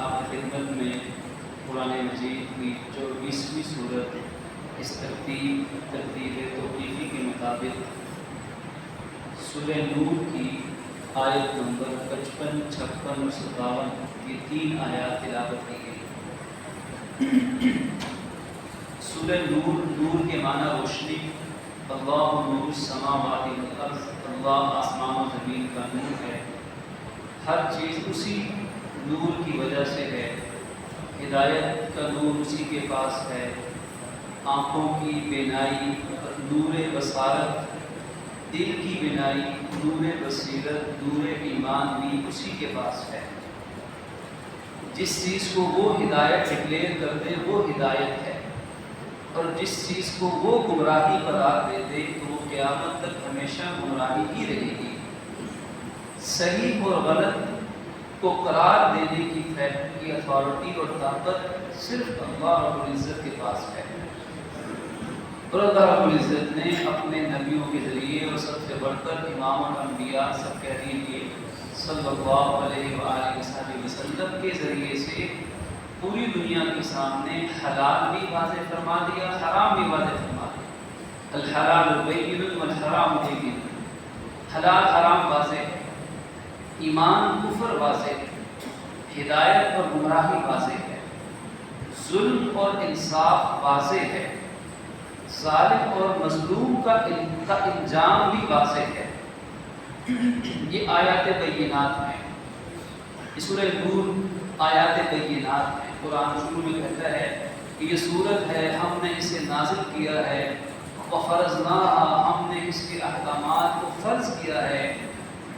آپ کی خدمت میں قرآن مجید کی 24ویں سورت اس ترتیب توقیفی کے مطابق سورہ نور کی آیت نمبر 55، 56 اور 57 یہ 3 آیات تلاوت کی گئی۔ سورہ نور، نور کے معنی روشنی، اللہ نور السماوات والارض، اللہ آسمان و زمین کا نور ہے، ہر چیز اسی نور کی وجہ سے ہے، ہدایت کا نور اسی کے پاس ہے، آنکھوں کی بینائی نور بصارت، دل کی بینائی نور بصیرت، نور ایمان بھی اسی کے پاس ہے۔ جس چیز کو وہ ہدایت ڈکلیئر کر دے وہ ہدایت ہے، اور جس چیز کو وہ گمراہی قرار دے دے تو وہ قیامت تک ہمیشہ گمراہی ہی رہے گی۔ صحیح اور غلط کو قرار دینے کی اتھارٹی اور طاقت صرف اللہ رب العزت کے پاس ہے، اور اللہ رب العزت نے اپنے نبیوں کے ذریعے اور سب سے بڑھ کر امام الانبیاء سب کہہ دیجیے صلی اللہ علیہ وآلہ وسلم کے ذریعے سے پوری دنیا کے سامنے حلال بھی واضح فرما دیا، حرام بھی واضح فرما دیا۔ الحلال بین والحرام بین، حلال حرام واضح ہے، ایمان کفر واضح ہے، ہدایت اور گمراہی واضح ہے، ظلم اور انصاف واضح ہے، ظالم اور مظلوم کا انجام بھی واضح ہے۔ یہ آیات بینات ہیں، یہ سورہ نور آیات بینات ہیں۔ قرآن شروع میں کہتا ہے کہ یہ سورت ہے، ہم نے اسے نازل کیا ہے، وفرضناها، ہم نے اس کے احکامات کو فرض کیا ہے،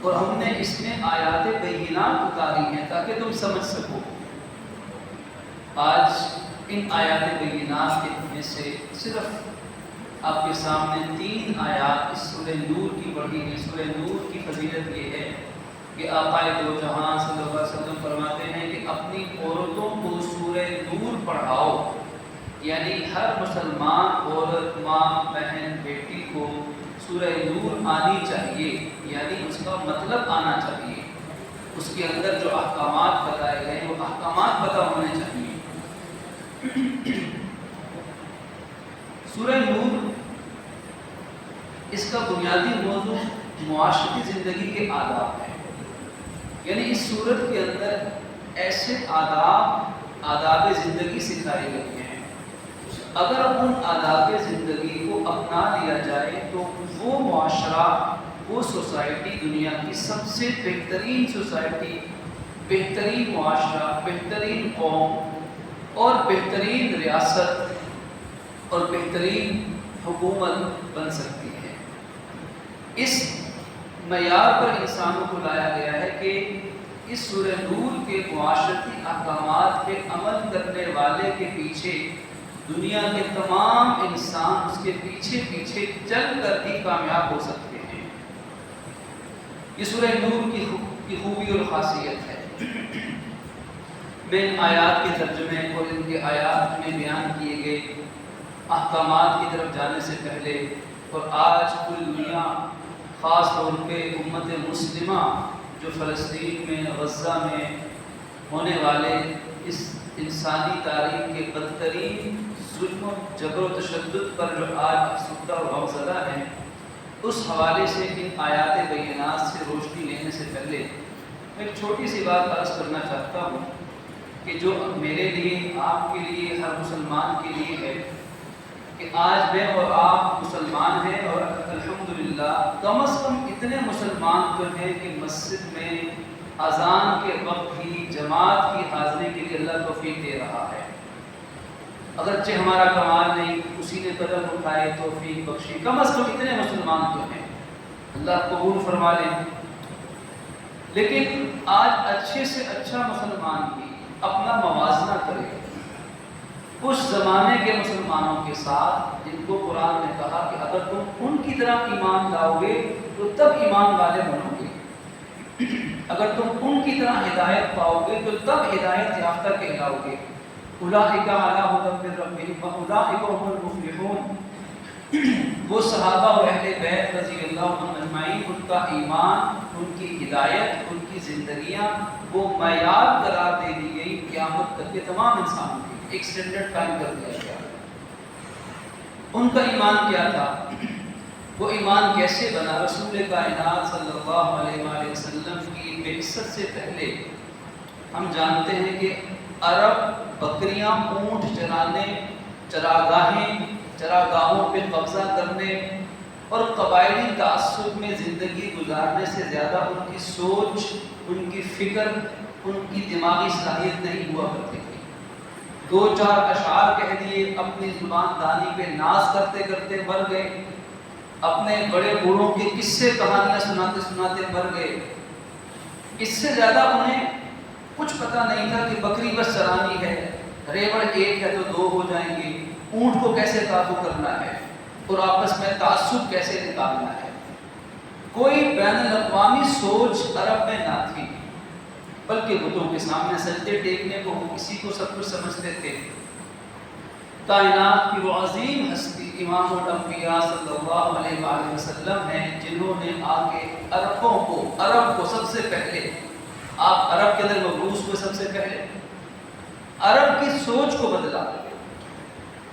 اور ہم نے اس میں آیات بینات اتاری ہیں تاکہ تم سمجھ سکو۔ آج ان آیات بینات کے میں سے صرف آپ کے سامنے 3 آیات اس سورہ نور کی پڑھی گئی۔ سورہ نور کی فضیلت یہ ہے کہ آقا دو جہاں صلی اللہ علیہ وسلم فرماتے ہیں کہ اپنی عورتوں کو سورہ نور پڑھاؤ، یعنی ہر مسلمان عورت، ماں، بہن، بیٹی کو سورہ نور آنی چاہیے، یعنی اس کا مطلب آنا چاہیے، اس کے اندر جو احکامات بتائے گئے وہ احکامات پتہ ہونے چاہیے۔ سورہ نور اس کا بنیادی موضوع معاشرتی زندگی کے آداب ہے، یعنی اس سورت کے اندر ایسے آداب زندگی سکھائے گئے ہیں، اگر ان آداب زندگی کو اپنا لیا جائے تو وہ معاشرہ، وہ سوسائٹی دنیا کی سب سے بہترین سوسائٹی، بہترین معاشرہ، بہترین قوم اور بہترین ریاست اور بہترین حکومت بن سکتی ہے۔ اس معیار پر انسانوں کو لایا گیا ہے کہ اس سورہ نور کے معاشرتی احکامات پہ عمل کرنے والے کے پیچھے دنیا کے تمام انسان اس کے پیچھے پیچھے چل کر ہی کامیاب ہو سکتے ہیں۔ یہ سورہ نور کی خوبی اور خاصیت ہے۔ میں ان آیات کے ترجمے اور ان کے آیات میں بیان کیے گئے احکامات کی طرف جانے سے پہلے، اور آج پوری دنیا خاص طور پہ امت مسلمہ جو فلسطین میں، غزہ میں ہونے والے اس انسانی تاریخ کے بدترین ظلم و جبر و تشدد پر جو آج افسردہ اور غمزدہ ہیں، اس حوالے سے ان آیات بینات سے روشنی لینے سے پہلے میں ایک چھوٹی سی بات عرض کرنا چاہتا ہوں کہ جو میرے لیے، آپ کے لیے، ہر مسلمان کے لیے ہے کہ آج میں اور آپ مسلمان ہیں، اور الحمدللہ کم از کم اتنے مسلمان تو ہیں کہ مسجد میں اذان کے وقت بھی جماعت کی حاضری کے لیے اللہ توفیق دے رہا ہے۔ اگرچہ ہمارا کمال نہیں، اسی نے قدم اٹھائے، توفیق بخشی، کم از کم اتنے مسلمان تو ہیں، اللہ قبول فرما لیں۔ لیکن آج اچھے سے اچھا مسلمان بھی اپنا موازنہ کرے اس زمانے کے مسلمانوں کے ساتھ جن کو قرآن نے کہا کہ اگر تم ان کی طرح ایمان لاؤ گے تو تب ایمان والے بنو گے، اگر تم ان کی طرح ہدایت پاؤ گے تو تب ہدایت یافتہ کہلاؤ گے۔ اولئک علی ھدی من ربہم واولئک ھم المفلحون۔ وہ صحابہ و اہل بیت رضی اللہ عنہم اجمعین، ان کا ایمان، ان کی ہدایت، ان کی زندگیاں وہ معیار قرار دے دی گئی قیامت تک کے تمام انسانوں کی ایک سٹینڈرڈ قائم کر دیا گیا۔ ان کا ایمان کیا تھا؟ وہ ایمان کیسے بنا؟ رسول کائنات صلی اللہ علیہ وآلہ وسلم کی بعثت سے پہلے ہم جانتے ہیں کہ عرب بکریاں، اونٹ چرانے، چراگاہوں پہ قبضہ کرنے اور قبائلی تعصب میں زندگی گزارنے سے زیادہ ان کی سوچ، ان کی فکر، ان کی دماغی صلاحیت نہیں ہوا کرتی تھی۔ دو چار اشعار کہہ دیے، اپنی زبان دانی پہ ناز کرتے کرتے مر گئے، اپنے بڑے بوڑھوں کے قصے کہانیاں سناتے سناتے مر گئے۔ اس سے زیادہ انہیں کچھ پتہ نہیں تھا کہ بکری بس چرانی ہے، ریوڑ ایک ہے تو دو ہو جائیں گے، اونٹ کو کیسے قابو کرنا ہے اور آپس میں تعصب کیسے نکالنا ہے۔ کوئی بین الاقوامی سوچ عرب میں نہ تھی، بلکہ بتوں کے سامنے سجدے ٹیکنے کو وہ کسی کو سب کچھ سمجھتے تھے۔ کائنات کی وہ عظیم ہستی امام الانبیاء صلی اللہ علیہ وآلہ وسلم ہیں، جنہوں نے آگے عرب کو سب سے پہلے، آپ عرب کے اندر مبعوث ہوئے سب سے پہلے، عرب کی سوچ کو بدلا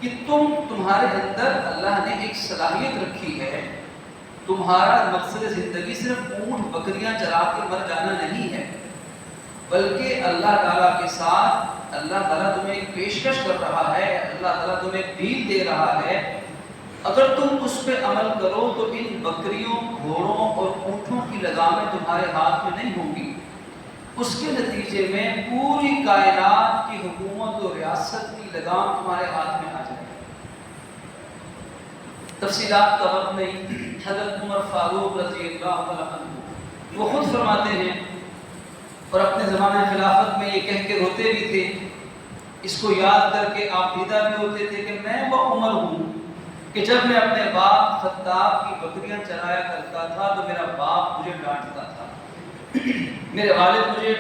کہ تمہارے اندر اللہ نے ایک صلاحیت رکھی ہے، تمہارا مقصد زندگی صرف اونٹ بکریاں چرا کے مر جانا نہیں ہے، بلکہ اللہ تعالیٰ کے ساتھ اللہ تعالیٰ تمہیں ایک پیشکش کر رہا ہے، اللہ تعالیٰ تمہیں ایک ڈیل دے رہا ہے۔ اگر تم اس پہ عمل کرو تو ان بکریوں، گھوڑوں اور اونٹوں کی لگامیں تمہارے ہاتھ میں نہیں ہوں گی، اس کے نتیجے میں پوری کائنات کی حکومت و ریاست کی لگام تمہارے ہاتھ میں آ جائے گی۔ تفصیلات کا وقت نہیں، حضرت عمر فاروق رضی اللہ عنہ وہ خود فرماتے ہیں اور اپنے زمانہ خلافت میں یہ کہہ کے روتے بھی تھے، اس کو یاد کر کے آپ دیدہ بھی ہوتے تھے کہ میں وہ عمر ہوں کہ جب میں اپنے باپ خطاب کی بکریاں چرایا کرتا تھا تو میرا باپ مجھے ڈانٹتا تھا، میرے والد مجھے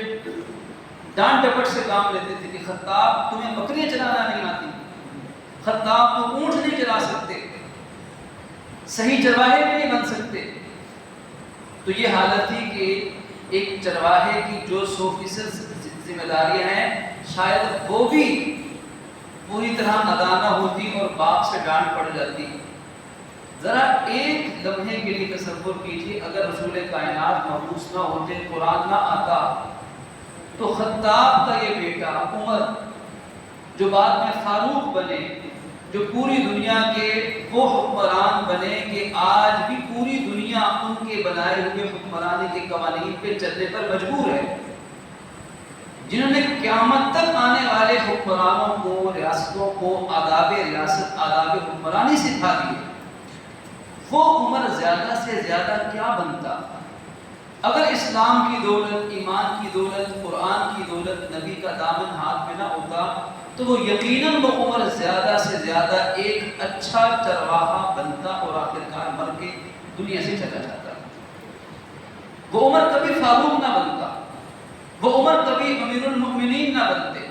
ڈانٹ ڈپٹ سے کام لیتے تھے کہ خطاب تمہیں بکریاں چلانا نہیں آتی، خطاب تو اونٹ نہیں چلا سکتے، صحیح چرواہے بھی نہیں بن سکتے۔ تو یہ حالت تھی کہ ایک چرواہے کی جو 100% ذمہ داریاں ہیں شاید وہ بھی پوری طرح ادا نہ ہوتی اور باپ سے ڈانٹ پڑ جاتی۔ ذرا ایک لمحے کے لیے تصور کیجیے، اگر رسول کائنات مبعوث نہ ہوتے، قرآن نہ آتا، تو خطاب کا یہ بیٹا عمر جو بعد میں فاروق بنے، جو پوری دنیا کے وہ حکمران بنے کہ آج بھی پوری دنیا ان کے بنائے ہوئے حکمرانی کے قوانین پہ چلنے پر مجبور ہے، جنہوں نے قیامت تک آنے والے حکمرانوں کو، ریاستوں کو آداب ریاست، آداب حکمرانی سکھا دیے، وہ عمر زیادہ سے زیادہ کیا بنتا اگر اسلام کی دولت، ایمان کی دولت، قرآن کی دولت، نبی کا دامن ہاتھ میں نہ ہوتا تو وہ یقیناً وہ عمر زیادہ سے زیادہ ایک اچھا چرواہا بنتا اور آخرکار مر کے دنیا سے چلا جاتا۔ وہ عمر کبھی فاروق نہ بنتا، وہ عمر کبھی امیر المؤمنین نہ بنتے،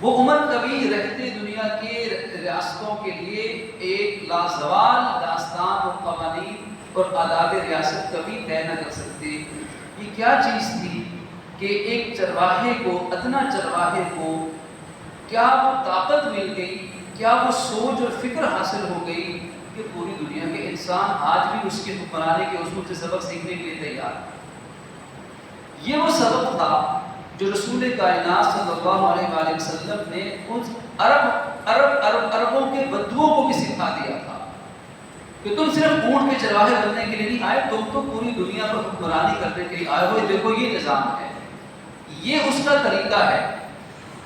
وہ عمر کبھی رہتے دنیا کے ریاستوں کے لیے ایک لازوال داستان اور قوانین اور آداب ریاست کبھی طے نہ کر سکتے۔ یہ کیا چیز تھی کہ ایک چرواہے کو، ادنا چرواہے کو کیا وہ طاقت مل گئی، کیا وہ سوچ اور فکر حاصل ہو گئی کہ پوری دنیا کے انسان آج بھی اس کی حکمرانی کے اصول سے سبق سیکھنے کے لیے تیار۔ یہ وہ سبق تھا جو رسول کائنات صلی اللہ علیہ وآلہ وسلم نے ان عربوں کے بدوؤں کو بھی سکھا دیا تھا کہ تم صرف اونٹ کے چرواہے بننے کے لیے نہیں آئے، تم تو پوری دنیا پر حکمرانی کرنے کے لیے آئے ہو، دیکھو یہ نظام ہے، یہ اس کا طریقہ ہے،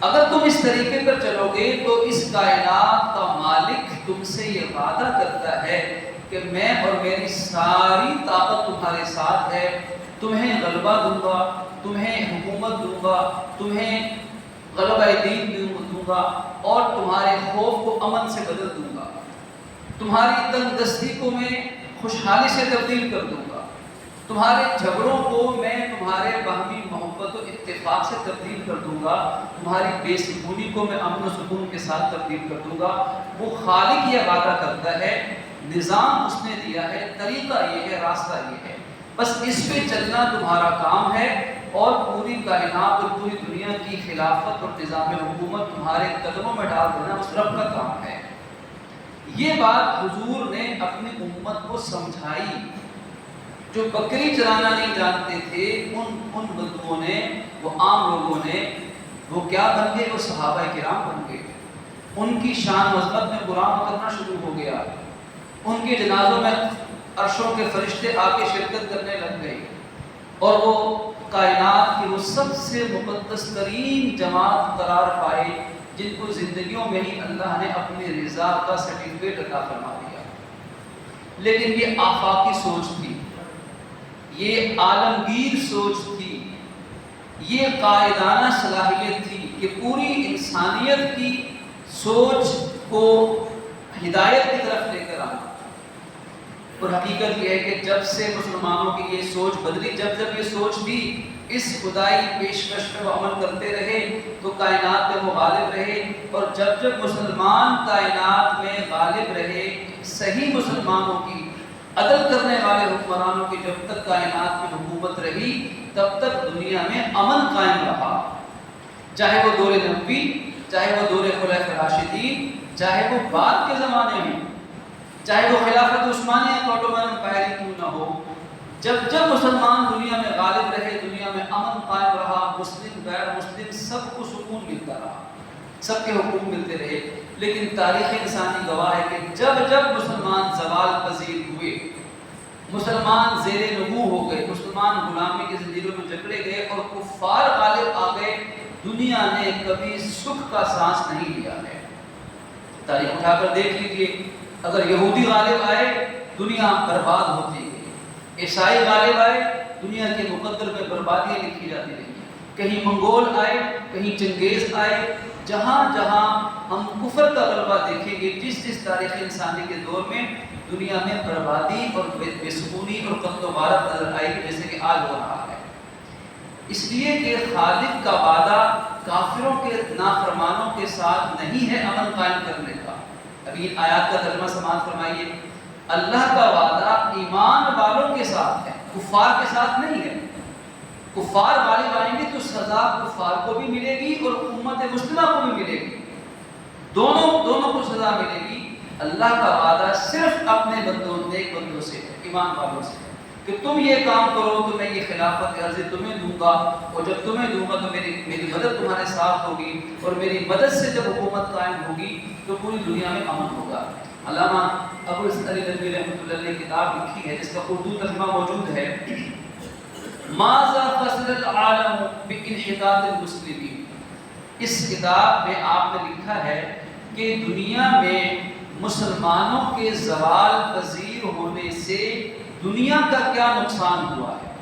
اگر تم اس طریقے پر چلو گے تو اس کائنات کا مالک تم سے یہ وعدہ کرتا ہے کہ میں اور میری ساری طاقت تمہارے ساتھ ہے، تمہیں غلبہ دوں گا، تمہیں حکومت دوں گا، تمہیں غلبہ دین دوں گا اور تمہارے خوف کو امن سے بدل دوں گا، تمہاری تنگ دستی کو میں خوشحالی سے تبدیل کر دوں گا، تمہارے جھگڑوں کو میں تمہارے باہمی محبت و اتفاق سے تبدیل کر دوں گا، تمہاری بے سکونی کو میں امن و سکون کے ساتھ تبدیل کر دوں گا۔ وہ خالق یہ وعدہ کرتا ہے، نظام اس نے دیا ہے، طریقہ یہ ہے، راستہ یہ ہے، بس اس پہ چلنا تمہارا کام ہے، اور پوری کائنات اور پوری دنیا کی خلافت اور نظام حکومت تمہارے قدموں میں ڈال دینا اس رب کا کام ہے۔ یہ بات حضور نے اپنی امت کو سمجھائی۔ جو بکری چرانا نہیں جانتے تھے ان بدوؤں نے، وہ عام لوگوں نے، وہ کیا بن گئے؟ وہ صحابہ کرام بن گئے۔ ان کی شان و عظمت میں قرآن اترنا شروع ہو گیا، ان کے جنازوں میں عرشوں کے فرشتے آ کے شرکت کرنے لگ گئے، اور وہ کائنات کی وہ سب سے مقدس ترین جماعت قرار پائے جن کو زندگیوں میں ہی اللہ نے اپنی رضا کا سرٹیفکیٹ عطا فرما دیا۔ لیکن یہ آفاقی سوچ تھی، یہ عالمگیر سوچ تھی، یہ قائدانہ صلاحیت تھی کہ پوری انسانیت کی سوچ کو ہدایت کی طرف لے کر آنا۔ اور حقیقت یہ ہے کہ جب سے مسلمانوں کی یہ سوچ بدلی، جب یہ سوچ بھی اس خدائی پیشکش پر وہ عمل کرتے رہے تو کائنات میں وہ غالب رہے، اور جب مسلمان کائنات میں غالب رہے، صحیح مسلمانوں کی، عدل کرنے والے حکمرانوں کی جب تک کائنات میں حکومت رہی تب تک دنیا میں امن قائم رہا، چاہے وہ دور نبوی، چاہے وہ دور خلفائے راشدین، چاہے وہ بعد کے زمانے میں، چاہے وہ خلافت عثمانیہ کا عثمانی امپائر کیوں نہ ہو، جب مسلمان دنیا میں غالب رہے، دنیا میں امن قائم رہا، مسلم غیر مسلم سب کو سکون ملتا رہا، سب کے حقوق ملتے رہے۔ لیکن تاریخ انسانی گواہ ہے کہ جب مسلمان زوال پذیر ہوئے، مسلمان زیر نگوں ہو گئے، مسلمان غلامی کی زنجیروں میں جکڑے گئے اور کفار غالب آ گئے، دنیا نے کبھی سکھ کا سانس نہیں لیا ہے۔ تاریخ اٹھا کر دیکھ لیجئے، اگر یہودی غالب آئے دنیا برباد ہوتی گئی، عیسائی غالب آئے دنیا کے مقدر میں بربادیاں لکھی جاتی رہی، کہیں منگول آئے، کہیں چنگیز آئے، جہاں ہم کفر کا غلبہ دیکھیں گے، جس تاریخ انسانی کے دور میں دنیا میں بربادی اور بے سکونی اور قتل و غارت نظر آئی، جیسے کہ آج ہو رہا ہے۔ اس لیے کہ خالق کا وعدہ کافروں کے نافرمانوں کے ساتھ نہیں ہے امن قائم کرنے کا۔ ابھی آیات کا ترجمہ سماعت فرمائیے، اللہ کا وعدہ ایمان والوں کے ساتھ ہے، کفار کے ساتھ نہیں ہے۔ کفار غالب آئیں گے تو سزا کفار کو بھی ملے گی اور امت مسلمہ کو بھی ملے گی، دونوں کو سزا ملے گی۔ اللہ کا وعدہ صرف اپنے بندوں، نیک بندوں سے ہے، ایمان والوں سے ہے کہ تم یہ کام کرو تو میں یہ خلافت عرضی تمہیں دوں گا، اور جب تمہیں دوں گا تو میری مدد تمہارے ساتھ ہوگی، اور میری مدد سے جب حکومت قائم ہوگی تو پوری دنیا میں امن ہوگا۔ علامہ ابو الحسن علی ندوی رحمۃ اللہ علیہ نے کتاب لکھی ہے جس کا اردو ترجمہ موجود ہے، ماذا فصل العالم بانحطاط المسلمین۔ اس کتاب میں آپ نے لکھا ہے کہ دنیا میں مسلمانوں کے زوال پذیر ہونے سے دنیا کا کیا نقصان ہوا ہے۔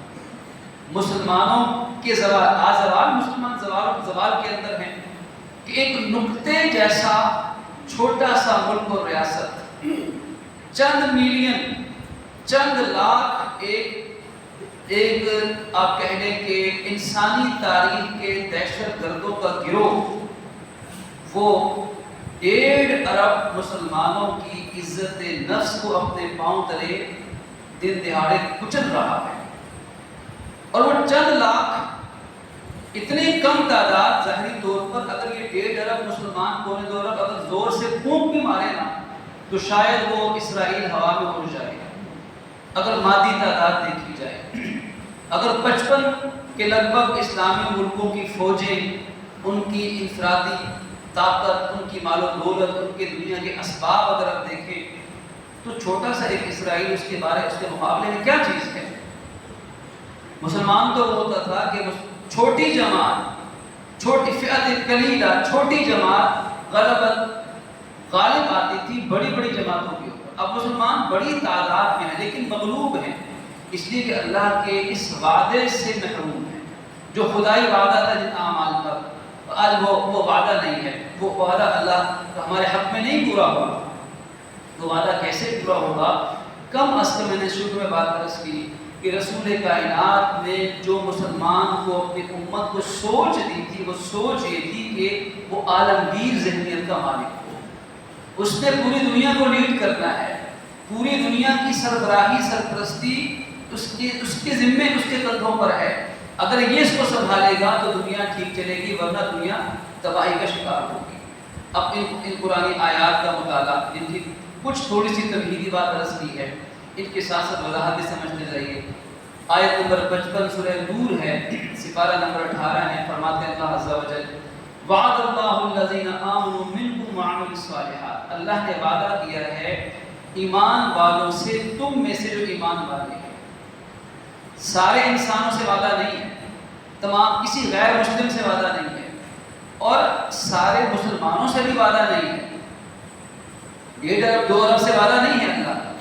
مسلمانوں کے زوال مسلمان زوال کے اندر ہیں کہ ایک نقطے جیسا چھوٹا سا ملک اور ریاست، چند ملین، چند لاکھ، ایک آپ کہہ لیں کہ انسانی تاریخ کے دہشت گردوں کا گروہ، وہ 1.5 ارب مسلمانوں کی عزت نفس کو اپنے پاؤں تلے دن دہاڑے کچل رہا ہے، اور وہ چند لاکھ، اتنی کم تعداد، ظاہری طور پر اگر یہ 1.5 ارب مسلمان، 2.25 ارب اگر زور سے پھونک بھی مارے نا تو شاید وہ اسرائیل ہوا میں اڑ جائے اگر مادی تعداد دیکھی جائے۔ اگر 55 کے لگ بھگ اسلامی ملکوں کی فوجیں، ان کی انفرادی طاقت، ان کی مال و دولت، ان کے دنیا کے اسباب اگر آپ دیکھیں تو چھوٹا سا ایک اسرائیل اس کے مقابلے میں کیا چیز ہے۔ مسلمان تو وہ ہوتا تھا کہ چھوٹی جماعت، چھوٹی فئت قلیلہ، چھوٹی جماعت غالب آتی تھی بڑی جماعتوں کے اوپر۔ اب مسلمان بڑی تعداد میں ہیں لیکن مغلوب ہیں، اس لیے کہ اللہ کے اس وعدے سے محروم ہیں جو خدائی وعدہ تھا جن اعمال پر۔ آج وہ وعدہ نہیں ہے، وہ وعدہ اللہ ہمارے حق میں نہیں پورا ہوا۔ وہ وعدہ کیسے پورا ہوگا؟ کم از کم میں نے شروع میں بات عرض کی کہ رسول کائنات نے جو مسلمان کو، اپنی امت کو سوچ دی تھی، وہ سوچ یہ تھی کہ وہ عالمگیر ذہنیت کا مالک ہو، اس نے پوری دنیا کو لیڈ کرنا ہے، پوری دنیا کی سربراہی، سرپرستی اس کے ذمے، اس کے کندھوں پر ہے۔ اگر یہ اس کو سنبھالے گا تو دنیا ٹھیک چلے گی، ورنہ دنیا تباہی کا شکار ہوگی۔ اب ان قرآنی آیات کا مطالعہ، جن کی کچھ تھوڑی سی تمہیدی بات عرض کی ہے، ان کے ساتھ ساتھ وضاحت بھی سمجھتے جائیے۔ آیت نمبر 55 سورہ نور ہے، سپارہ نمبر 18 ہے۔ فرماتے ہیں اللہ عز و جل وعد اللہ الذین آمنوا منکم وعملوا الصالحات، اللہ نے وعدہ کیا ہے ایمان والوں سے، تم میں سے جو ایمان والے ہیں۔ سارے انسانوں سے وعدہ نہیں ہے، تمام کسی غیر مسلم سے وعدہ نہیں ہے، اور سارے مسلمانوں سے بھی وعدہ نہیں ہے۔ 1.5 ارب 2 ارب سے وعدہ نہیں ہے اللہ کا،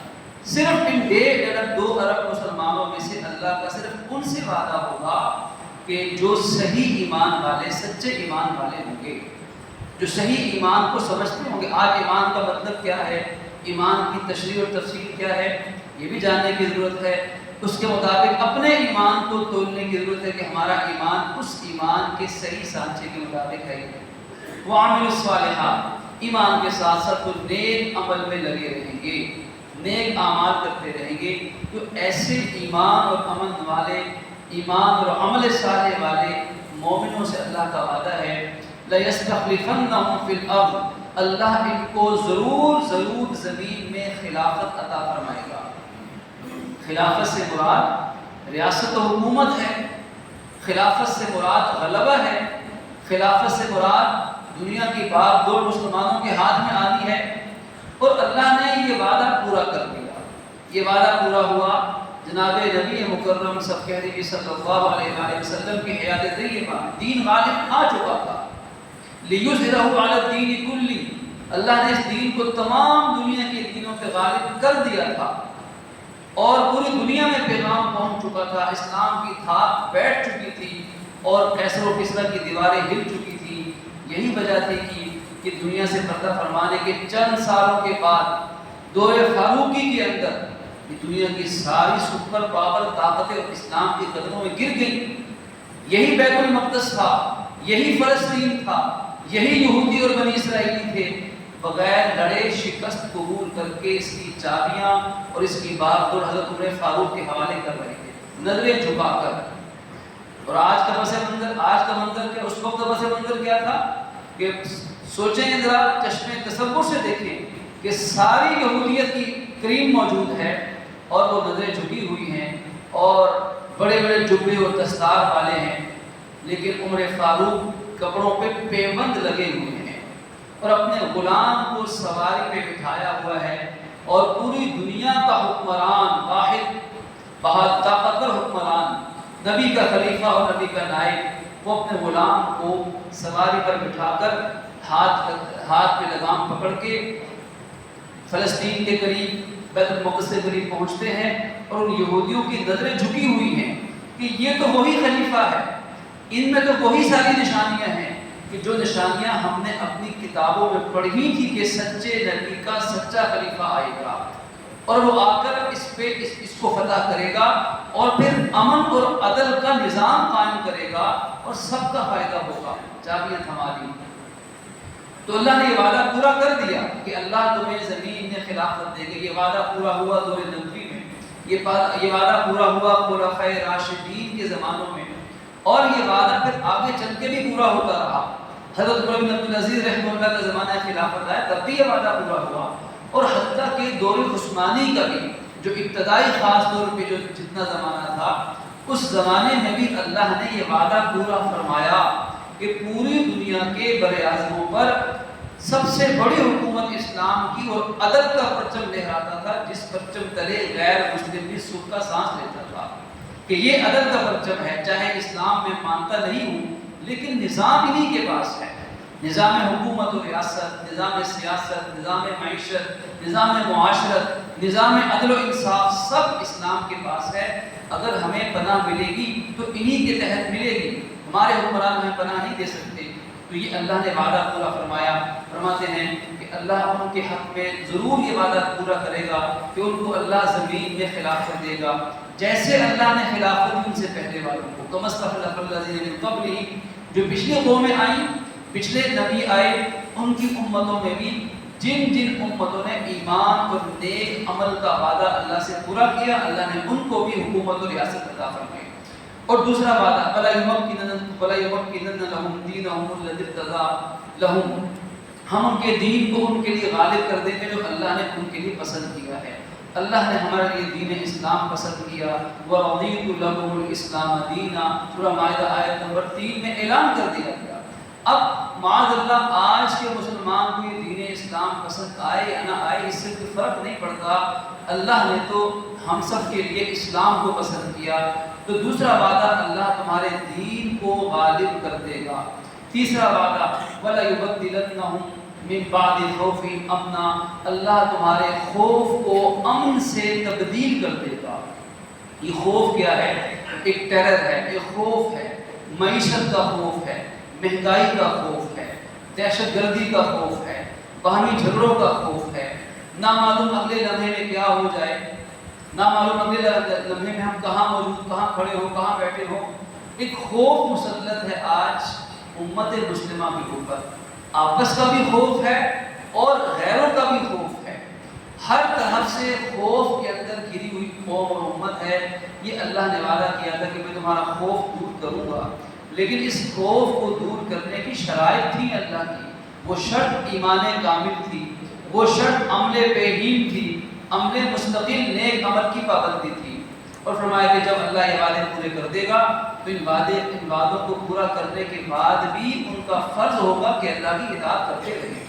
صرف ان 1.5 ارب 2 ارب مسلمانوں میں سے اللہ کا صرف ان سے وعدہ ہوگا کہ جو صحیح ایمان والے، سچے ایمان والے ہوں گے، جو صحیح ایمان کو سمجھتے ہوں گے۔ آج ایمان کا مطلب کیا ہے، ایمان کی تشریح اور تفصیل کیا ہے، یہ بھی جاننے کی ضرورت ہے۔ اس کے مطابق اپنے ایمان کو تولنے کی ضرورت ہے کہ ہمارا ایمان اس ایمان کے صحیح سانچے کے مطابق ہے۔ وعملوا الصالحات، ایمان کے ساتھ ساتھ وہ نیک عمل میں لگے رہیں گے، نیک اعمال کرتے رہیں گے۔ تو ایسے ایمان اور عمل والے، ایمان اور عمل صالح والے مومنوں سے اللہ کا وعدہ ہے لَيَسْتَخْلِفَنَّهُمْ فِي الْأَرْضِ، اللہ ان کو ضرور زمین میں خلافت عطا فرمائے گا۔ خلافت سے مراد ریاست و حکومت ہے، خلافت سے مراد غلبہ ہے، خلافت سے مراد دنیا کی باغ دور مسلمانوں کے ہاتھ میں آتی ہے۔ اور اللہ نے یہ وعدہ پورا کر دیا، یہ وعدہ پورا ہوا۔ جناب نبی مکرم صفحہ نبی صلی اللہ علیہ وآلہ وسلم کی حیات طیبہ، دین غالب آ چکا تھا۔ لِيُظْهِرَهُ عَلَى الدِّينِ كُلِّهِ، اللہ نے اس دین کو تمام دنیا کے دینوں پہ غالب کر دیا تھا، اور پوری دنیا میں پیغام پہنچ چکا تھا، اسلام کی تھاک بیٹھ چکی تھی، اور کیسر و کسریٰ کی دیواریں ہل چکی تھی۔ یہی وجہ تھی کہ دنیا سے پردہ فرمانے کے چند سالوں کے بعد دور فاروقی کے اندر یہ دنیا کی ساری سپر پاور طاقتیں اسلام کے قدموں میں گر گئی۔ یہی بیت المقدس تھا، یہی فلسطین تھا، یہی یہودی اور بنی اسرائیلی تھے، بغیر لڑے شکست قبول کر کے اس کی چابیاں اور اس کی بات دور حضرت عمر فاروق کے حوالے کر رہے تھے، نظریں جھکا کر۔ اور آج کا پس منظر کیا، اس وقت کا پس منظر کیا تھا کہ سوچیں ذرا، چشمے تصور سے دیکھیں کہ ساری یہودیت کی کریم موجود ہے، اور وہ نظریں جھکی ہوئی ہیں، اور بڑے بڑے جبے اور دستار والے ہیں، لیکن عمر فاروق کپڑوں پہ پیبند لگے ہوئے ہیں، اور اپنے غلام کو سواری پہ بٹھایا ہوا ہے، اور پوری دنیا کا حکمران، واحد بہت طاقتور حکمران، نبی کا خلیفہ اور نبی کا نائب، وہ اپنے غلام کو سواری پر بٹھا کر ہاتھ پہ لگام پکڑ کے فلسطین کے قریب، بیت المقدس کے قریب پہنچتے ہیں، اور ان یہودیوں کی نظریں جھکی ہوئی ہیں کہ یہ تو وہی خلیفہ ہے، ان میں تو وہی ساری نشانیاں ہیں کہ جو نشانیاں ہم نے اپنی کتابوں میں پڑھی تھی کہ سچے نبی کا سچا خلیفہ آئے گا، اور وہ آ کر اس کو فتح کرے گا، اور پھر امن اور عدل کا نظام قائم کرے گا، اور سب کا فائدہ ہوگا۔ چابیاں تھما دی۔ تو اللہ نے یہ وعدہ پورا کر دیا کہ اللہ تمہیں زمین میں خلافت دے گا۔ یہ وعدہ پورا ہوا دور نبوی میں، یہ وعدہ پورا ہوا خلفائے راشدین کے زمانوں میں، اور یہ وعدہ پھر آگے چل کے بھی پورا ہوتا رہا۔ حضرت عمر بن عبدالعزیز رحمہ اللہ کا زمانہ خلافت آیا، تب بھی یہ وعدہ پورا ہوا، اور حتیٰ کہ دور عثمانی کا بھی جو ابتدائی خاص طور پہ جو جتنا زمانہ تھا، اس زمانے میں بھی اللہ نے یہ وعدہ پورا فرمایا کہ پوری دنیا کے براعظموں پر سب سے بڑی حکومت اسلام کی اور عدل کا پرچم لہراتا تھا، جس پرچم تلے غیر مسلم بھی سکھ کا سانس لیتا تھا کہ یہ عدل کا پرچم ہے۔ چاہے اسلام میں مانتا نہیں ہوں، لیکن نظام انہی کے پاس ہے، نظام حکومت و ریاست، نظام سیاست، نظام معیشت، نظام معاشرت، نظام عدل و انصاف، سب اسلام کے پاس ہے۔ اگر ہمیں پناہ ملے گی تو انہی کے تحت ملے گی، ہمارے حکمران ہمیں پناہ نہیں دے سکتے۔ تو یہ اللہ نے وعدہ پورا فرمایا۔ فرماتے ہیں کہ اللہ ان کے حق میں ضرور یہ وعدہ پورا کرے گا کہ ان کو اللہ زمین میں خلافت دے گا، جیسے اللہ نے خلافت دی ان سے پہلے والوں کو۔ کما استخلف الذین من قبلہ، جو پچھلی قومیں آئیں، پچھلے نبی آئے، ان کی امتوں میں بھی جن امتوں نے ایمان اور نیک عمل کا وعدہ اللہ سے پورا کیا، اللہ نے ان کو بھی حکومت و ریاست عطا فرمائی۔ اور دوسرا وعدہ وَلَا يُمَكِّنَنَّ لَهُمْ دِينَهُمُ الَّذِي ارْتَضَىٰ لَهُمْ، ہم ان کے دین کو ان کے لیے غالب کر دیں گے جو اللہ نے ان کے لیے پسند کیا ہے۔ اللہ نے ہمارے لیے دین اسلام پسند کیا، وَرَضِيتُ لَكُمُ الْإِسْلَامَ دِينًا، سورہ مائدہ آیت نمبر 3 میں اعلان کر دیا گیا۔ اب معاذ اللہ آج کے مسلمان کو یہ دین اسلام پسند آئے یا نہ آئے اس سے کوئی فرق نہیں پڑتا، اللہ نے تو ہم سب کے لیے اسلام کو پسند کیا۔ تو دوسرا وعدہ اللہ تمہارے دین کو غالب کر دے گا۔ تیسرا وعدہ وَلَا يُبَدِّلَنَّهُمْ مِن بَعْدِ خَوْفِهِمْ أَمْنًا، اللہ تمہارے خوف کو امن سے تبدیل کر دے گا۔ یہ خوف کیا ہے؟ ایک ٹیرر ہے، ایک خوف ہے، معیشت کا خوف ہے، مہنگائی کا خوف ہے، دہشت گردی کا خوف ہے، باہمی جھگڑوں کا خوف ہے، نامعلوم اگلے لمحے میں کیا ہو جائے، نامعلوم اگلے لمحے میں ہم کہاں موجود، کہاں کھڑے ہو، کہاں بیٹھے ہو۔ ایک خوف مسلط ہے آج امت مسلمہ کے اوپر، آپس کا بھی خوف ہے اور غیروں کا بھی خوف ہے، ہر طرف سے خوف کے اندر گھری ہوئی قوم اور امت ہے۔ یہ اللہ نے وعدہ کیا تھا کہ میں تمہارا خوف دور کروں گا، لیکن اس خوف کو دور کرنے کی شرائط تھی اللہ کی۔ وہ شرط ایمان کامل تھی، وہ شرط عمل بہیم تھی، عمل مستقل نیک عمل کی پابندی تھی۔ اور فرمایا کہ جب اللہ یہ وعدے پورے کر دے گا تو ان وعدوں کو پورا کرنے کے بعد بھی ان کا فرض ہوگا کہ اللہ کی اطاعت کرتے رہیں۔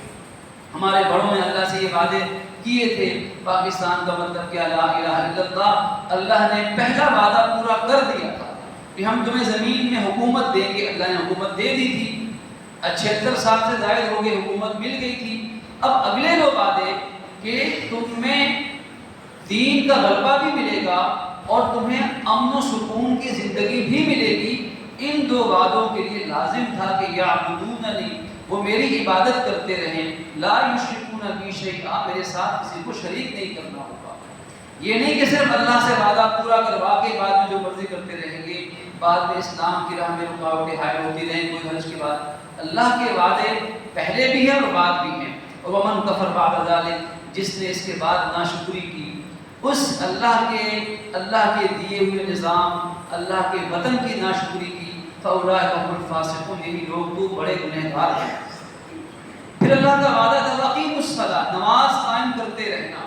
ہمارے بڑوں نے اللہ سے یہ وعدے کیے تھے، پاکستان کا مطلب کیا، لا الہ الا اللہ، اللہ نے پہلا وعدہ پورا کر دیا تھا کہ ہم تمہیں زمین میں حکومت دیں گے، اللہ نے حکومت دے دی تھی، 76 سال سے زائد ہو گئے، حکومت مل گئی تھی۔ اب اگلے دو وعدے کہ تمہیں دین کا غلبہ بھی ملے گا اور تمہیں امن و سکون کی زندگی بھی ملے گی، ان دو وعدوں کے لیے لازم تھا کہ یعبدوننی، وہ میری عبادت کرتے رہیں، لا یشرکون بی شیئا، میرے ساتھ کسی کو شریک نہیں کرنا ہوگا۔ یہ نہیں کہ صرف اللہ سے وعدہ پورا کروا کے بعد میں جو مرضی کرتے رہیں گے، بعد میں اسلام کی راہ میں رکاوٹیں حائل ہوتی رہیں کوئی حرج کے بعد۔ اللہ کے وعدے پہلے بھی ہیں اور بعد بھی ہیں۔ اور ومن کفر بعد ذلک، جس نے اس کے بعد ناشکری کی، اس اللہ کے دیے ہوئے نظام، اللہ کے وطن کی ناشکری کی، فاولئک هم الفاسقون، یہی لوگ تو بڑے گنہگار ہیں۔ پھر اللہ کا وعدہ تھا واقیموا الصلاۃ، نماز قائم کرتے رہنا۔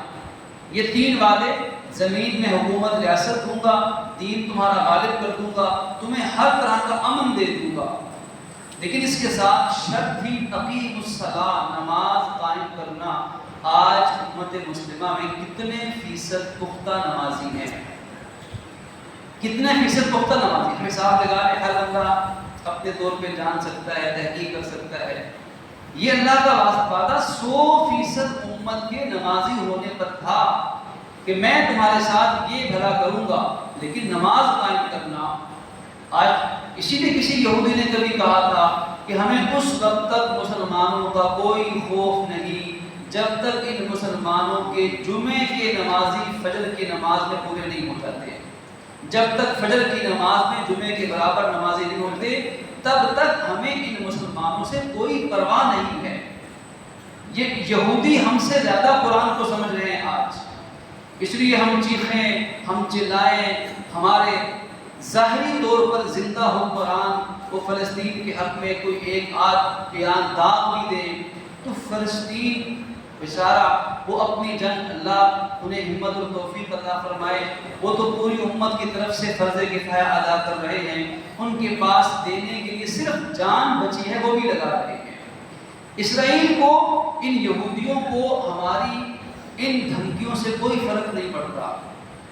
یہ تین وعدے، زمین میں حکومت ریاست دوں گا، دین تمہارا غالب کر دوں گا، تمہیں ہر طرح کا امن دے دوں گا، لیکن اس کے ساتھ شرط تھی اقیموا الصلاۃ، نماز قائم کرنا۔ آج امت مسلمہ میں کتنے فیصد پختہ نمازی ہیں؟ کتنے فیصد پختہ نمازی؟ ہمیں صاحب لگا کہ ہر بندہ اپنے طور پہ جان سکتا ہے، تحقیق کر سکتا ہے۔ یہ اللہ کا وعدہ 100% امت کے نمازی ہونے پر تھا کہ میں تمہارے ساتھ یہ بھلا کروں گا، لیکن نماز قائم کرنا۔ آج اسی لیے کسی یہودی نے کبھی کہا تھا کہ ہمیں اس وقت تک مسلمانوں کا کوئی خوف نہیں جب تک ان مسلمانوں کے جمعے کے نمازی فجر کی نماز میں پورے نہیں ہو جاتے۔ جب تک فجر کی نماز میں جمعے کے برابر نمازی نہیں ہوتے، تب تک ہمیں ان مسلمانوں سے کوئی پرواہ نہیں ہے۔ یہ یہودی ہم سے زیادہ قرآن کو سمجھ رہے ہیں آج، اس لیے ہم چیخیں، ہم چلائیں، ہمارے ظاہری طور پر زندہ ہو قرآن، وہ فلسطین کے حق میں کوئی ایک آدھ بیان داغ بھی دے تو فلسطین بیچارہ وہ اپنی جنگ، اللہ انہیں ہمت اور توفیق عطا فرمائے، وہ تو پوری امت کی طرف سے فرض کفایہ ادا کر رہے ہیں، ان کے پاس دینے کے لیے صرف جان بچی ہے وہ بھی لگا رہے ہیں۔ اسرائیل کو، ان یہودیوں کو ہماری ان دھمکیوں سے کوئی فرق نہیں پڑتا،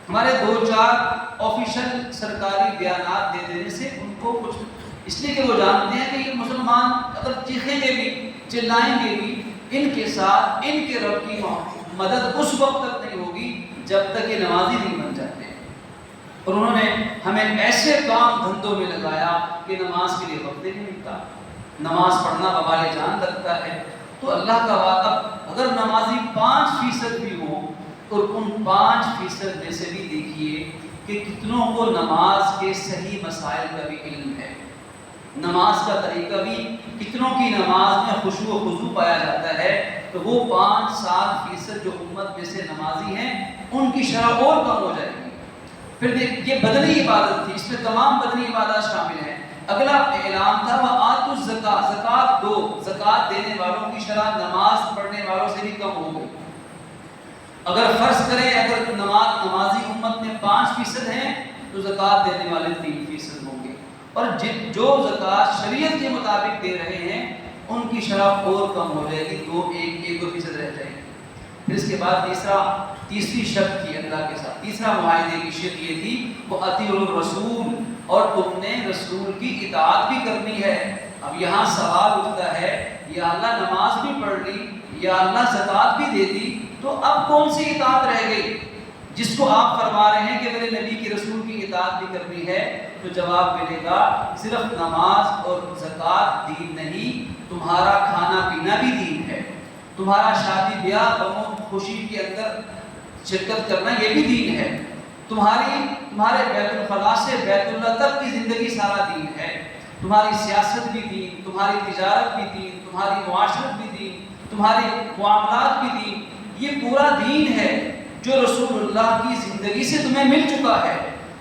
ہمارے 2-4 آفیشل سرکاری بیانات دے دینے سے ان کو کچھ، اس لیے کہ وہ جانتے ہیں کہ یہ مسلمان اگر چیخیں گے بھی، چلائیں گے بھی، ان کے ساتھ ان کے رب کی مدد اس وقت تک نہیں ہوگی جب تک یہ نمازی نہیں بن جاتے۔ اور انہوں نے ہمیں ایسے کام دھندوں میں لگایا کہ نماز کے لیے وقت نہیں ملتا، نماز پڑھنا وبال جان لگتا ہے۔ تو اللہ کا وعدہ، اگر نمازی 5% بھی ہوں اور ان 5% میں سے بھی دیکھیے کہ کتنوں کو نماز کے صحیح مسائل کا بھی علم ہے، نماز کا طریقہ بھی، کتنوں کی نماز میں خشوع و خضوع پایا جاتا ہے، تو وہ 5-7% جو امت میں سے نمازی ہیں ان کی شرح اور کم ہو جائے گی۔ پھر دیکھ یہ بدنی عبادت تھی، اس میں تمام بدنی عبادات شامل ہیں۔ اگلا اعلان تھا وآتوا الزکاۃ، زکوٰۃ دو، زکوٰۃ دینے والوں کی شرح نماز پڑھنے والوں سے بھی کم ہو گئی۔ اگر فرض کریں اگر نمازی امت میں 5% ہیں تو زکوٰۃ دینے والے 3% ہوں گے، اور جو زکوٰۃ شریعت کے مطابق دے رہے ہیں ان کی شرح اور کم ہو جائے گی، 1-2% رہ جائے گی۔ پھر اس کے بعد تیسری شرط تھی اللہ کے ساتھ، تیسرا معاہدے کی شرط یہ تھی وہ اطیعوا الرسول، اور تم نے رسول کی اطاعت بھی کرنی ہے۔ اب یہاں سوال اٹھتا ہے یا اللہ نماز بھی پڑھ لی، یا اللہ زکوٰۃ بھی دے دی، تو اب کون سی اطاعت رہ گئی جس کو آپ فرما رہے ہیں کہ میرے نبی کی رسول کی اطاعت بھی کرنی ہے؟ تو جواب ملے گا صرف نماز اور زکوٰۃ دین نہیں، تمہارا کھانا پینا بھی دین ہے، تمہارا شادی بیاہ غم و خوشی کے اندر شرکت کرنا یہ بھی دین ہے، تمہارے بیت الخلاء سے بیت اللہ تک کی زندگی سارا دین ہے، تمہاری سیاست بھی دین، تمہاری تجارت بھی دین، تمہاری معاشرت بھی دین، تمہارے معاملات بھی دین، یہ پورا دین ہے جو رسول اللہ کی زندگی سے تمہیں مل چکا ہے۔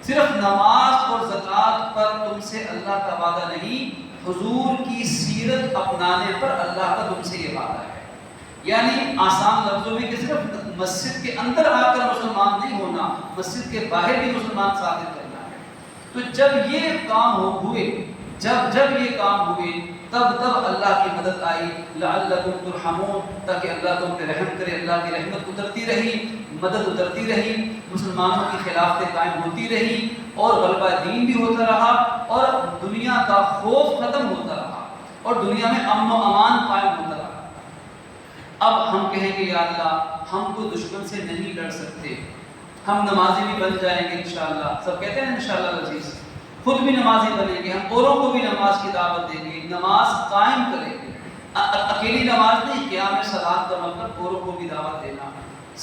صرف نماز اور زکوٰۃ پر تم سے اللہ کا وعدہ نہیں، حضور کی سیرت اپنانے پر اللہ کا تم سے یہ وعدہ ہے۔ یعنی آسان لفظوں میں کہ صرف مسجد کے اندر آ کر مسلمان نہیں ہونا، مسجد کے باہر بھی مسلمان ثابت کرنا ہے۔ تو جب یہ کام ہوئے تب اللہ کی مدد آئی، لعلکم ترحمون، تاکہ اللہ تم پہ رحم کرے، اللہ کی رحمت اترتی رہی، مدد اترتی رہی، مسلمانوں کی خلافتیں قائم ہوتی رہی، اور غلبہ دین بھی ہوتا رہا، اور دنیا کا خوف ختم ہوتا رہا، اور دنیا میں امن و امان قائم ہوتا رہا۔ اب ہم کہیں گے یا اللہ ہم کو دشمن سے نہیں لڑ سکتے، ہم نمازی بھی بن جائیں گے انشاءاللہ، سب کہتے ہیں انشاءاللہ العزیز، خود بھی نمازی بنیں گے، ہم اوروں کو بھی نماز کی دعوت دیں گے، نماز قائم کریں گے، اکیلی نماز نہیں، قیام صلاۃ کا مطلب اوروں کو بھی دعوت دینا،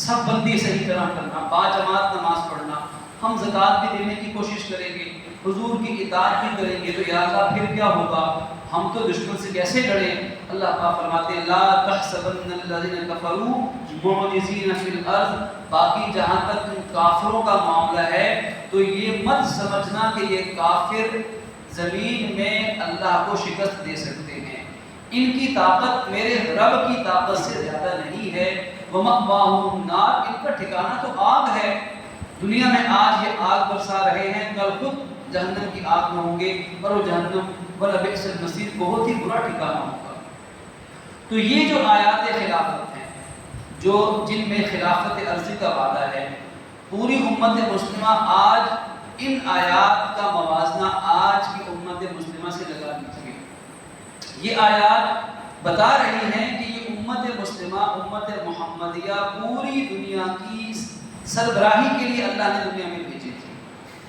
سب بندی صحیح طرح کرنا، باجماعت نماز پڑھنا، ہم زکوٰۃ بھی دینے کی کوشش کریں گے، حضور کی اطاعت بھی کریں گے، تو یا اللہ پھر کیا ہوگا، ہم تو دشمن سے کیسے لڑیں؟ اللہ پاک فرماتے ہیں لا تحسبن الذین کفروا معجزین فی الارض، باقی جہاں تک ان کافروں کا معاملہ ہے تو یہ مت سمجھنا کہ یہ کافر زمین میں اللہ کو شکست دے سکتے ہیں، ان کی طاقت میرے رب کی طاقت سے زیادہ نہیں ہے، ومأواہم النار، ان کا ٹھکانہ تو آگ ہے، دنیا میں آج یہ آگ برسا رہے ہیں، کل خود جہنم کی آگ میں ہوں گے، اور وہ جہنم وَلَبِئْسَ الْمَصِيرُ بہت ہی برا ٹھکانہ ہوگا۔ تو یہ جو آیات خلافت ہیں، جن میں خلافت عرضی کا وعدہ ہے، پوری امت مسلمہ آج ان آیات کا موازنہ آج کی امت مسلمہ سے لگا لیجیے۔ یہ آیات بتا رہی ہیں کہ یہ امت مسلمہ، امت محمدیہ پوری دنیا کی سربراہی کے لیے اللہ نے دنیا میں بھیجی تھی،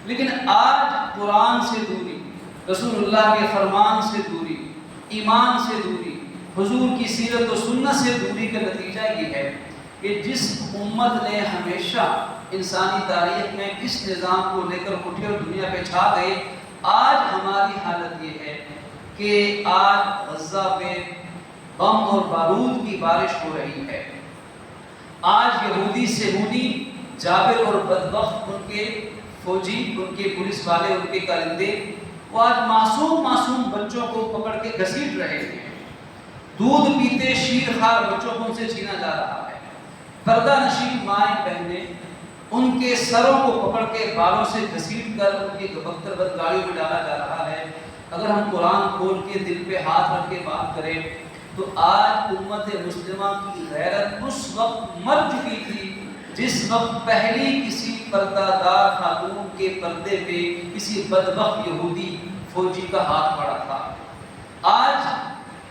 لیکن آج قرآن سے دوری، رسول اللہ کے فرمان سے دوری، ایمان سے دوری، حضور کی سیرت و سنت سے دوری کا نتیجہ یہ ہے کہ جس امت نے ہمیشہ انسانی تاریخ میں اس نظام کو لے کر اٹھے اور دنیا پہ چھا گئے، آج ہماری حالت یہ ہے کہ آج غزہ پہ بم اور بارود کی بارش ہو رہی ہے، آج یہودی سہودی جابر اور بدبخت ان کے فوجی، ان کے پولیس والے، ان کے کارندے، وہ آج معصوم بچوں کو پکڑ کے گھسیٹ رہے ہیں، دودھ پیتے شیر خوار بچوں کو ان سے چھینا جا رہا ہے، پردہ نشین مائیں بہنیں ان کے سروں کو پکڑ کے بالوں سے گھسیٹ کر ان کی گبکتر بد گاڑیوں میں ڈالا جا رہا ہے۔ اگر ہم قرآن کھول کے دل پہ ہاتھ رکھ کے بات کریں تو آج امت مسلمہ کی غیرت اس وقت مر چکی تھی جس وقت پہلی کسی پردہ دار خاتون کے پردے پہ کسی بدبخت یہودی فوجی کا ہاتھ پڑا تھا۔ آج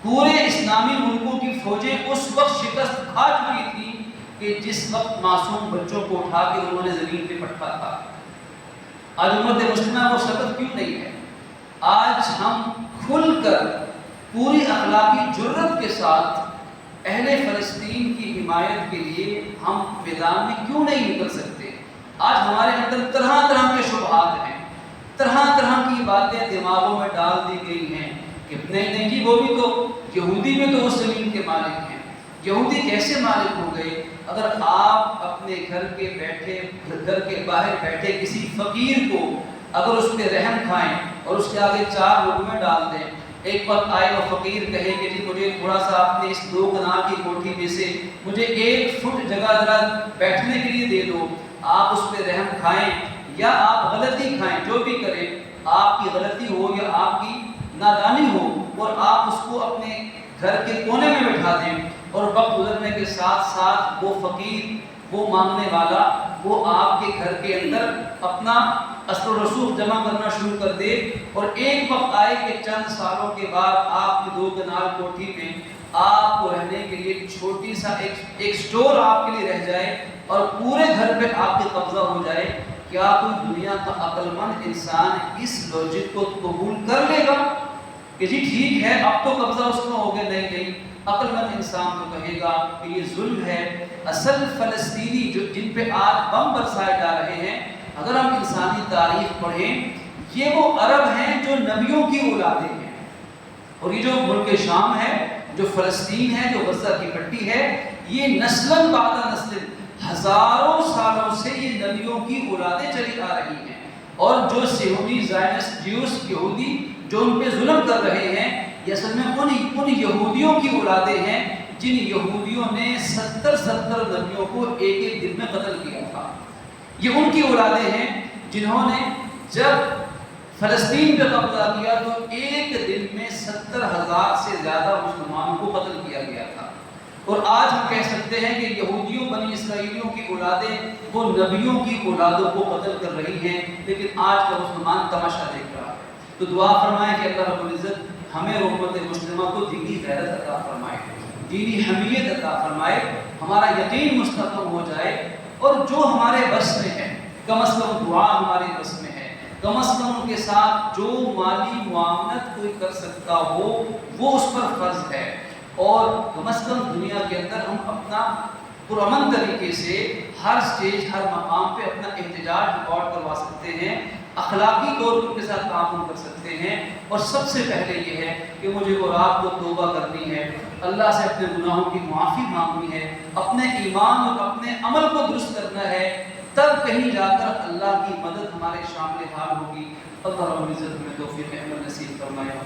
پورے اسلامی ملکوں کی فوجیں اس وقت شکست کھا چکی تھی کہ جس وقت معصوم بچوں کو اٹھا کے انہوں نے زمین پہ پٹکا تھا۔ آج امت مسلمہ وہ سبق کیوں نہیں ہے؟ آج ہم کھل کر پوری اخلاقی جرت کے ساتھ اہل فلسطین کی حمایت کے لیے ہم میدان میں کیوں نہیں نکل سکتے؟ آج ہمارے اندر طرح طرح کے شبہات ہیں، طرح طرح کی باتیں دماغوں میں ڈال دی گئی ہیں کہ نہیں جی وہ بھی تو یہودی میں تو اس زمین کے مالک ہیں، یہودی کیسے مالک ہو گئے؟ اگر آپ اپنے گھر کے باہر بیٹھے کسی فقیر کو اگر اس پہ رحم کھائیں اور اس کے آگے 4 لقمے ڈال دیں، ایک وقت آئے اور فقیر کہے کہ جی مجھے تھوڑا سا اپنے اس 2 کنال کی کوٹھی میں سے مجھے 1 فٹ جگہ ذرا بیٹھنے کے لیے دے دو، آپ اس پہ رحم کھائیں یا آپ غلطی کھائیں، جو بھی کریں، آپ کی غلطی ہو یا آپ کی نادانی ہو، اور آپ اس کو اپنے گھر کے کونے میں بٹھا دیں، اور وقت گزرنے کے ساتھ ساتھ وہ فقیر، وہ مانگنے والا، وہ آپ کے گھر کے اندر اپنا اثر و رسوخ جمع کرنا شروع کر دے، اور ایک وقت آئے کہ چند سالوں کے بعد آپ کی 2 کنال کوٹھی میں آپ کو رہنے کے لیے چھوٹی سا ایک سٹور آپ کے لیے رہ جائے اور پورے گھر پہ آپ کے قبضہ ہو جائے، کیا کوئی دنیا کا عقل مند انسان اس لوجک کو قبول کر لے گا کہ جی ٹھیک ہے اب تو قبضہ اس کا ہو گیا؟ نہیں، عقل مند انسان تو کہے گا کہ یہ ظلم ہے۔ اصل فلسطینی جن پہ آج بم برسائے جا رہے ہیں، اگر ہم انسانی تاریخ پڑھیں، یہ وہ عرب ہیں جو نبیوں کی اولادیں ہیں، اور یہ جو ملک شام ہے، جو فلسطین ہے، جو غزہ کی پٹی ہے، یہ نسلاً بعد نسل ہزاروں سالوں سے یہ نبیوں کی اولادیں چلی آ رہی ہیں، اور جو صہیونی زائنسٹ جیوس یہودی جو ان پہ ظلم کر رہے ہیں، یہ اصل میں ان یہودیوں کی اولادیں ہیں جن یہودیوں نے 70 نبیوں کو ایک دن میں قتل کیا تھا۔ یہ ان کی اولادیں ہیں جنہوں نے جب فلسطین پہ قبضہ کیا تو ایک دن میں 70,000 سے زیادہ مسلمانوں کو قتل کیا گیا تھا۔ اور آج ہم کہہ سکتے ہیں کہ یہودیوں بنی اسرائیلیوں کی اولادیں وہ نبیوں کی اولادوں کو قتل کر رہی ہیں، لیکن آج کا مسلمان تماشا دیکھ رہا ہے۔ تو دعا فرمائیں کہ اللہ رب العزت ہمیں امت مسلمہ کو دینی غیرت عطا فرمائے، دینی حمیت عطا فرمائے، ہمارا یقین مستحکم ہو جائے، اور جو ہمارے بس میں ہے، کم از کم دعا ہمارے بس میں ہے، کم از کم ان کے ساتھ جو مالی معاونت کوئی کر سکتا ہو وہ اس پر فرض ہے، اور کم از کم دنیا کے اندر ہم اپنا پرامن طریقے سے ہر سٹیج، ہر مقام پہ اپنا احتجاج ریکارڈ کروا سکتے ہیں، اخلاقی طور پر ان کے ساتھ تعاون کر سکتے ہیں، اور سب سے پہلے یہ ہے کہ مجھے اور آپ کو توبہ کرنی ہے، اللہ سے اپنے گناہوں کی معافی مانگنی ہے، اپنے ایمان اور اپنے عمل کو درست کرنا ہے، تب کہیں جا کر اللہ کی مدد ہمارے شامل حال ہوگی۔ اللہ رب العزت ہمیں توفیق عمل نصیب فرمائے۔